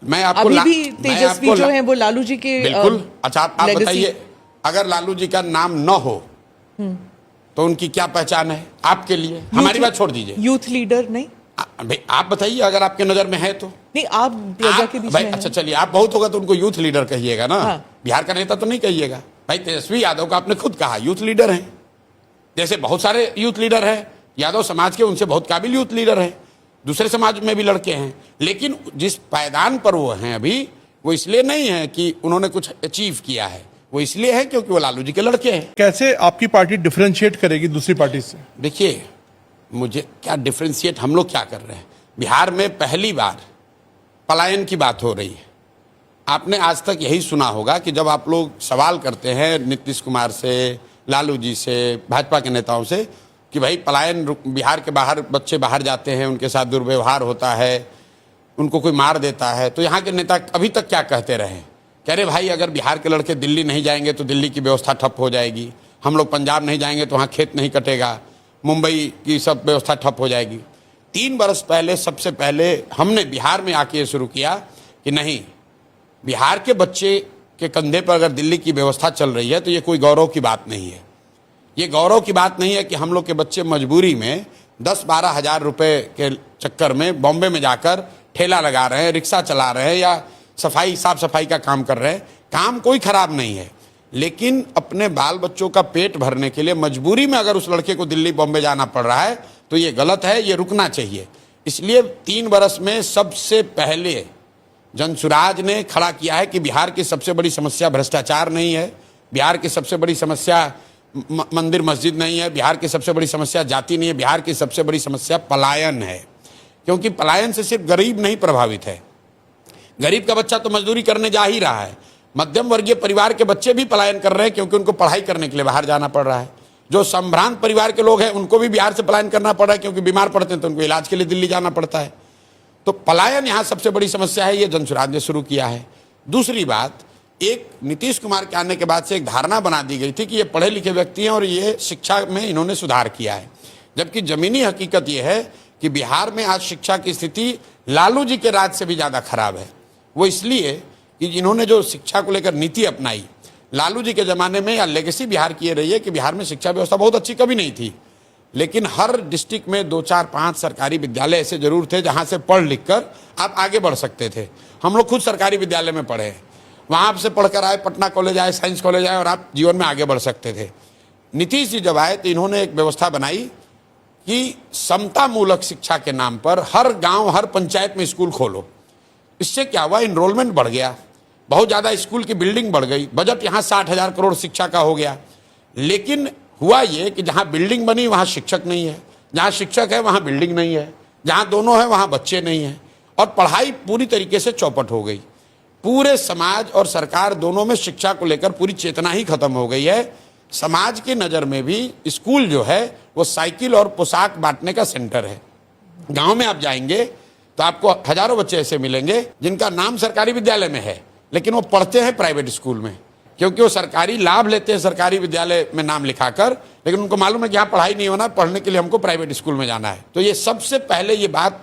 मैं आपको अभी भी तेजस्वी जो है वो लालू जी के बिल्कुल। अच्छा आप बताइए, अगर लालू जी का नाम न हो तो उनकी क्या पहचान है आपके लिए? हमारी बात छोड़ दीजिए, यूथ लीडर नहीं। भाई आप बताइए, अगर आपके नजर में है तो। नहीं, आप प्रजा के बीच में अच्छा चलिए, आप बहुत होगा तो उनको यूथ लीडर कहिएगा ना। हाँ। बिहार का नेता तो नहीं कहिएगा। भाई तेजस्वी यादव का आपने खुद कहा यूथ लीडर हैं, जैसे बहुत सारे यूथ लीडर हैं यादव समाज के, उनसे बहुत काबिल यूथ लीडर हैं, दूसरे समाज में भी लड़के हैं। लेकिन जिस पायदान पर वो हैं अभी, वो इसलिए नहीं है कि उन्होंने कुछ अचीव किया है, वो इसलिए है क्योंकि वो लालू जी के लड़के हैं। कैसे आपकी पार्टी डिफरेंशिएट करेगी दूसरी पार्टी से? देखिए, मुझे क्या डिफ्रेंशिएट, हम लोग क्या कर रहे हैं? बिहार में पहली बार पलायन की बात हो रही है। आपने आज तक यही सुना होगा कि जब आप लोग सवाल करते हैं नीतीश कुमार से, लालू जी से, भाजपा के नेताओं से कि भाई पलायन, बिहार के बाहर बच्चे बाहर जाते हैं, उनके साथ दुर्व्यवहार होता है, उनको कोई मार देता है, तो यहाँ के नेता अभी तक क्या कहते रहे? कह रहे भाई अगर बिहार के लड़के दिल्ली नहीं जाएंगे तो दिल्ली की व्यवस्था ठप हो जाएगी, हम लोग पंजाब नहीं जाएंगे तो वहाँ खेत नहीं कटेगा, मुंबई की सब व्यवस्था ठप हो जाएगी। 3 बरस पहले सबसे पहले हमने बिहार में आके ये शुरू किया कि नहीं, बिहार के बच्चे के कंधे पर अगर दिल्ली की व्यवस्था चल रही है तो ये कोई गौरव की बात नहीं है। ये गौरव की बात नहीं है कि हम लोग के बच्चे मजबूरी में 10-12 हज़ार रुपये के चक्कर में बॉम्बे में जाकर ठेला लगा रहे हैं, रिक्शा चला रहे हैं या साफ सफाई का काम कर रहे हैं। काम कोई खराब नहीं है, लेकिन अपने बाल बच्चों का पेट भरने के लिए मजबूरी में अगर उस लड़के को दिल्ली बॉम्बे जाना पड़ रहा है तो ये गलत है, ये रुकना चाहिए। इसलिए 3 बरस में सबसे पहले जनसुराज ने खड़ा किया है कि बिहार की सबसे बड़ी समस्या भ्रष्टाचार नहीं है, बिहार की सबसे बड़ी समस्या मंदिर मस्जिद नहीं है, बिहार की सबसे बड़ी समस्या जाति नहीं है, बिहार की सबसे बड़ी समस्या पलायन है। क्योंकि पलायन से सिर्फ गरीब नहीं प्रभावित है, गरीब का बच्चा तो मजदूरी करने जा ही रहा है, मध्यम वर्गीय परिवार के बच्चे भी पलायन कर रहे हैं क्योंकि उनको पढ़ाई करने के लिए बाहर जाना पड़ रहा है। जो संभ्रांत परिवार के लोग हैं उनको भी बिहार से पलायन करना पड़ रहा है क्योंकि बीमार पड़ते हैं तो उनको इलाज के लिए दिल्ली जाना पड़ता है। तो पलायन यहाँ सबसे बड़ी समस्या है, ये जनसुराज ने शुरू किया है। दूसरी बात, एक नीतीश कुमार के आने के बाद से एक धारणा बना दी गई थी कि ये पढ़े लिखे व्यक्ति हैं और ये शिक्षा में इन्होंने सुधार किया है, जबकि जमीनी हकीकत ये है कि बिहार में आज शिक्षा की स्थिति लालू जी के राज से भी ज़्यादा खराब है। वो इसलिए कि इन्होंने जो शिक्षा को लेकर नीति अपनाई, लालू जी के ज़माने में या लेगेसी बिहार की ये रही है कि बिहार में शिक्षा व्यवस्था बहुत अच्छी कभी नहीं थी, लेकिन हर डिस्ट्रिक्ट में 2, 4, 5 सरकारी विद्यालय ऐसे जरूर थे जहाँ से पढ़ लिख कर आप आगे बढ़ सकते थे। हम लोग खुद सरकारी विद्यालय में पढ़े हैं, वहाँ से पढ़कर आए, पटना कॉलेज आए, साइंस कॉलेज आए और आप जीवन में आगे बढ़ सकते थे। नीतीश जी जब आए तो इन्होंने एक व्यवस्था बनाई कि समता मूलक शिक्षा के नाम पर हर गांव, हर पंचायत में स्कूल खोलो। इससे क्या हुआ, इनरोलमेंट बढ़ गया, बहुत ज़्यादा स्कूल की बिल्डिंग बढ़ गई, बजट यहाँ 60,000 करोड़ शिक्षा का हो गया। लेकिन हुआ ये कि जहाँ बिल्डिंग बनी वहाँ शिक्षक नहीं है, जहाँ शिक्षक है वहाँ बिल्डिंग नहीं है, जहाँ दोनों है वहाँ बच्चे नहीं हैं, और पढ़ाई पूरी तरीके से चौपट हो गई। पूरे समाज और सरकार दोनों में शिक्षा को लेकर पूरी चेतना ही खत्म हो गई है। समाज की नज़र में भी स्कूल जो है वो साइकिल और पोशाक बांटने का सेंटर है। गांव में आप जाएंगे तो आपको हजारों बच्चे ऐसे मिलेंगे जिनका नाम सरकारी विद्यालय में है लेकिन वो पढ़ते हैं प्राइवेट स्कूल में, क्योंकि वो सरकारी लाभ लेते हैं सरकारी विद्यालय में नाम लिखाकर, लेकिन उनको मालूम है कि यहाँ पढ़ाई नहीं होना, पढ़ने के लिए हमको प्राइवेट स्कूल में जाना है। तो ये सबसे पहले ये बात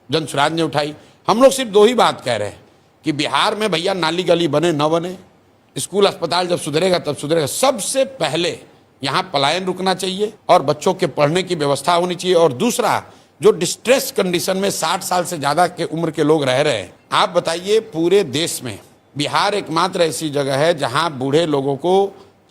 जनसुराज ने उठाई। हम लोग सिर्फ 2 ही बात कह रहे हैं कि बिहार में भैया नाली गली बने न बने, स्कूल अस्पताल जब सुधरेगा तब सुधरेगा। सबसे पहले यहाँ पलायन रुकना चाहिए और बच्चों के पढ़ने की व्यवस्था होनी चाहिए। और दूसरा, जो डिस्ट्रेस कंडीशन में 60 साल से ज़्यादा के उम्र के लोग रह रहे हैं, आप बताइए पूरे देश में बिहार एकमात्र ऐसी जगह है जहाँ बूढ़े लोगों को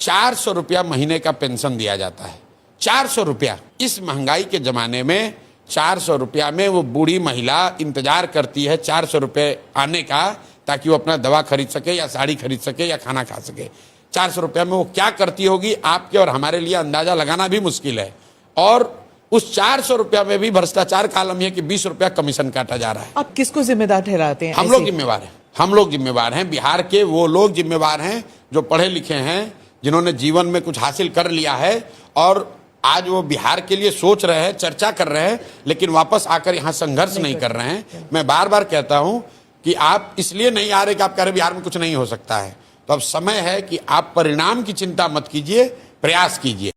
400 रुपया महीने का पेंशन दिया जाता है। 400 रुपया। इस महंगाई के ज़माने में 400 रुपया में वो बूढ़ी महिला इंतजार करती है 400 रुपये आने का, ताकि वो अपना दवा खरीद सके या साड़ी खरीद सके या खाना खा सके। 400 रुपया में वो क्या करती होगी, आपके और हमारे लिए अंदाजा लगाना भी मुश्किल है। और उस 400 रुपया में भी भ्रष्टाचार का आलम है कि 20 रुपया कमीशन काटा जा रहा है। आप किसको जिम्मेदार ठहराते हैं? हम लोग जिम्मेवार हैं, हम लोग जिम्मेवार हैं। बिहार के वो लोग जिम्मेवार हैं जो पढ़े लिखे हैं, जिन्होंने जीवन में कुछ हासिल कर लिया है और आज वो बिहार के लिए सोच रहे हैं, चर्चा कर रहे हैं, लेकिन वापस आकर यहाँ संघर्ष नहीं कर रहे हैं। मैं बार बार कहता हूँ कि आप इसलिए नहीं आ रहे कि आप कह रहे बिहार में कुछ नहीं हो सकता है। तो अब समय है कि आप परिणाम की चिंता मत कीजिए, प्रयास कीजिए।